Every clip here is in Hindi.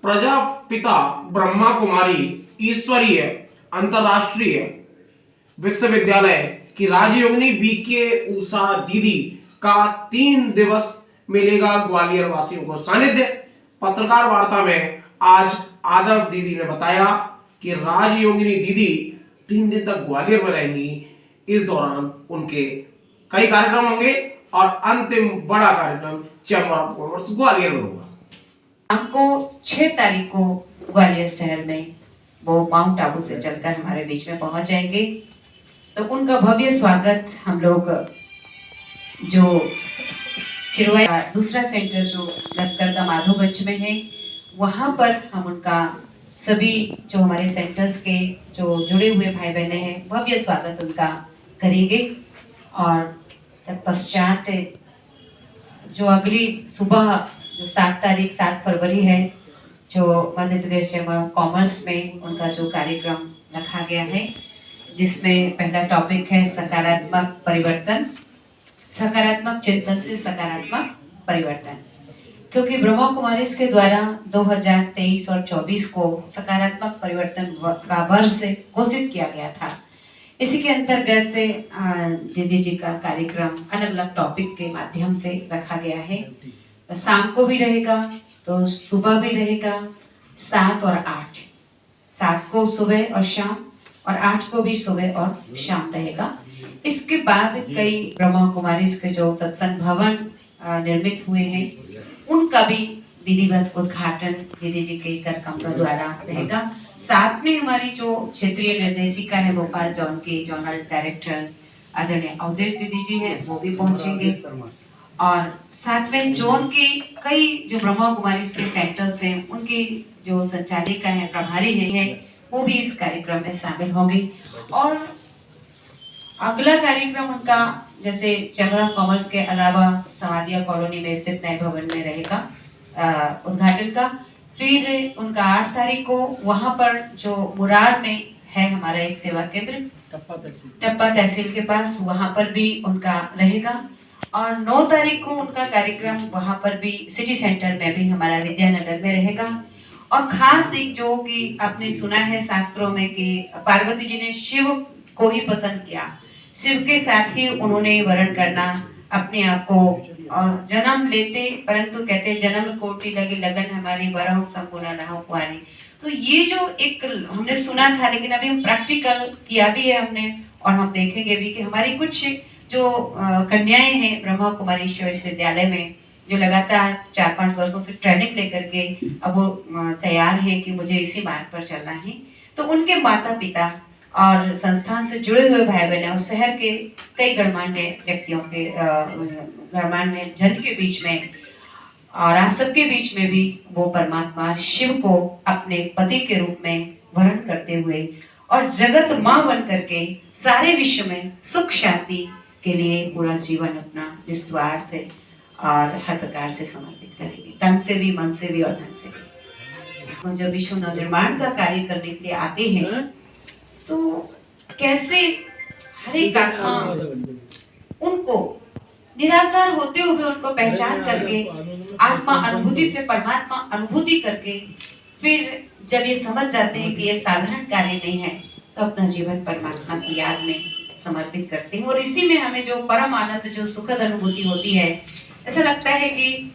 प्रजापिता ब्रह्मा कुमारी ईश्वरीय अंतरराष्ट्रीय विश्वविद्यालय की राजयोगिनी बीके उषा दीदी का 3 दिवस मिलेगा ग्वालियर वासियों को सानिध्य। पत्रकार वार्ता में आज आदर्श दीदी ने बताया कि राजयोगिनी दीदी 3 दिन तक ग्वालियर में रहेंगी। इस दौरान उनके कई कार्यक्रम होंगे और अंतिम बड़ा कार्यक्रम चैम्बर ऑफ कॉमर्स ग्वालियर में होगा। आपको 6 तारीख को ग्वालियर शहर में वो माउंट आबू से चलकर हमारे बीच में पहुंच जाएंगे। तो उनका भव्य स्वागत हम लोग जो चिरवाई दूसरा सेंटर जो लश्कर का माधोगंज में है वहां पर हम उनका सभी जो हमारे सेंटर्स के जो जुड़े हुए भाई बहने हैं भव्य स्वागत उनका करेंगे। और तत्पश्चात जो अगली सुबह जो 7 फरवरी है जो Madhya Pradesh chamber of commerce में उनका जो कार्यक्रम रखा गया है जिसमें पहला टॉपिक है सकारात्मक परिवर्तन, सकारात्मक चिंतन से सकारात्मक परिवर्तन। क्योंकि ब्रह्मा कुमारीज के द्वारा 2023 और 24 को सकारात्मक परिवर्तन का वर्ष घोषित किया गया था। इसी के अंतर्गत दीदी जी का कार्यक्रम अलग अलग टॉपिक के माध्यम से रखा गया है। शाम को भी रहेगा तो सुबह भी रहेगा 7 और 8, 7 को सुबह और शाम और 8 को भी सुबह और शाम रहेगा। इसके बाद कई ब्रह्मा कुमारीज के जो सत्संग भवन निर्मित हुए हैं उनका भी विधिवत उद्घाटन दीदी जी के कर कमलों द्वारा रहेगा। साथ में हमारी जो क्षेत्रीय निर्देशिका है भोपाल जोन के जोनल डायरेक्टर आदरणीय अवधेश दीदी जी हैं वो भी पहुंचेंगे। और साथ में जोन के कई जो ब्रह्मा कुमारीज के सेंटर्स हैं उनके जो संचालिका है प्रभारी है वो भी इस कार्यक्रम में शामिल होंगे। और अगला कार्यक्रम उनका जैसे चैम्बर ऑफ कॉमर्स के अलावा समाधिया कॉलोनी में स्थित नए भवन में रहेगा उद्घाटन का। फिर उनका 8 तारीख को वहां पर जो मुरार में है हमारा एक सेवा केंद्र टप्पा तहसील के पास वहां पर भी उनका रहेगा। और 9 तारीख को उनका कार्यक्रम वहां पर भी सिटी सेंटर में भी हमारा विद्यानगर में रहेगा। और खास एक जो कि आपने सुना है शास्त्रों में कि पार्वती जी ने शिव को ही पसंद किया, शिव के साथ ही उन्होंने वर्ण करना अपने आप को और जन्म लेते, परंतु कहते जन्म कोटि लगी लगन हमारी वरह संपूर्ण ना हो पानी। तो ये जो एक हमने सुना था लेकिन अभी हम प्रैक्टिकल किया भी है हमने और हम देखेंगे भी कि हमारी कुछ जो कन्याएं हैं ब्रह्मा कुमारी विश्वविद्यालय में जो लगातार 4-5 वर्षों से ट्रेनिंग लेकर के अब वो तैयार हैं कि मुझे इसी मार्ग पर चलना है। तो उनके माता पिता और संस्थान से जुड़े हुए भाई बहन और शहर के कई गणमान्य व्यक्तियों के गणमान्य जन के बीच में और आप सबके बीच में भी वो परमात्मा शिव को अपने पति के रूप में वर्ण करते हुए और जगत माँ बन करके सारे विश्व में सुख शांति के लिए पूरा जीवन अपना निस्वार्थ और हर प्रकार से समर्पित करेंगे, तन से भी मन से भी और धन से भी। जब विश्व नवनिर्माण का कार्य करने के लिए आते हैं तो कैसे हर एक आत्मा उनको निराकार होते हुए उनको पहचान करके आत्मा अनुभूति से परमात्मा अनुभूति करके फिर जब ये समझ जाते हैं कि ये साधारण कार्य नहीं है तो अपना जीवन परमात्मा की याद में समर्पित करते हैं। और इसी में हमें जो परम आनंद जो सुखद अनुभूति होती है, ऐसा लगता है कि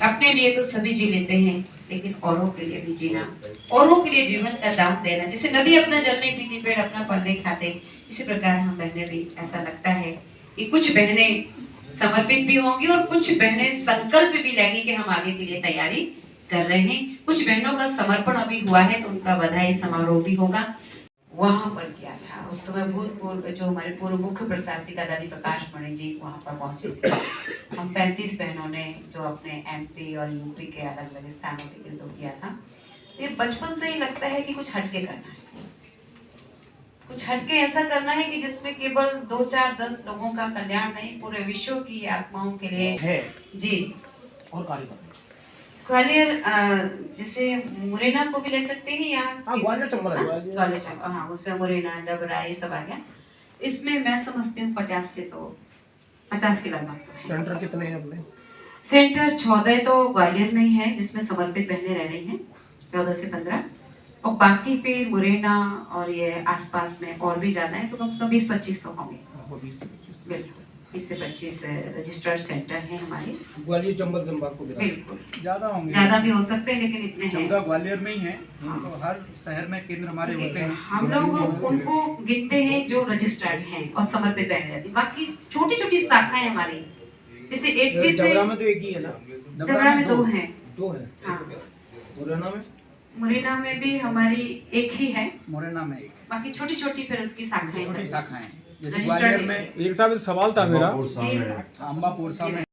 अपने लिए तो सभी जी लेते हैं लेकिन औरों के लिए भी जीना, औरों के लिए जीवन का दान देना। जैसे नदी अपना जल नहीं पीती, पेड़ अपना फल नहीं खाते, इसी प्रकार हम बहनें भी ऐसा लगता है कि कुछ बहनें समर्पित भी होंगी और कुछ बहनें संकल्प भी लेंगी कि हम आगे के लिए तैयारी कर रहे हैं। कुछ बहनों का समर्पण अभी हुआ है तो उनका बधाई समारोह भी होगा। वहां पर किया था उस समय भूतपूर्व जो हमारे पूर्व मुख्य प्रशासिका दादी प्रकाश मणि जी वहां पर पहुंचे थे। हम 35 बहनों ने जो अपने MP और UP के अलग अलग स्थानों पे केंद्र किया था। तो ये बचपन से ही लगता है कि कुछ हटके करना है, कुछ हटके ऐसा करना है कि जिसमें केवल 2, 4, 10 लोगों का कल्याण नहीं पूरे विश्व की आत्माओं के लिए है जी। और कार्यक्रम ग्वालियर जैसे मुरैना को भी ले सकते हैं या ग्वालियर चंबल हाँ उसमें मुरैना डबरा ये सब आ गया। इसमें मैं समझती हूँ 50 से तो 50 के लगभग। सेंटर कितने हैं अपने? सेंटर 14 तो ग्वालियर में ही है जिसमें समर्पित बहनें रह रही हैं 14 से 15, और बाकी पे मुरैना और ये आसपास में और भी ज्यादा है, तो कम से कम 20-25 तो होंगे। वो 20 से 25। बिल्कुल 20 से 25 रजिस्टर्ड सेंटर हैं हमारे। ग्वालियर चंबल संभाग को बिल्कुल ज्यादा होंगे, ज्यादा भी हो सकते हैं, लेकिन इतने हैं। चौदह ग्वालियर में ही है, हाँ। तो हर शहर में केंद्र हमारे होते हैं। हम लोग उनको गिनते हैं जो रजिस्टर्ड हैं और समर्पित बैंक रहती है। बाकी छोटी छोटी शाखाएं हमारी, जैसे 80 से डबरा में तो एक ही है ना, डबरा में 2 हैं। 2 है। हाँ, मुरैना में, मुरैना में भी हमारी एक ही है, मुरैना में एक, बाकी छोटी छोटी फिर उसकी शाखाएं छोटी चलती हैं। शाखाएं, जैसे रजिस्टर्ड ग्वालियर में। एक साहब सवाल था मेरा, जी, अम्बापुर में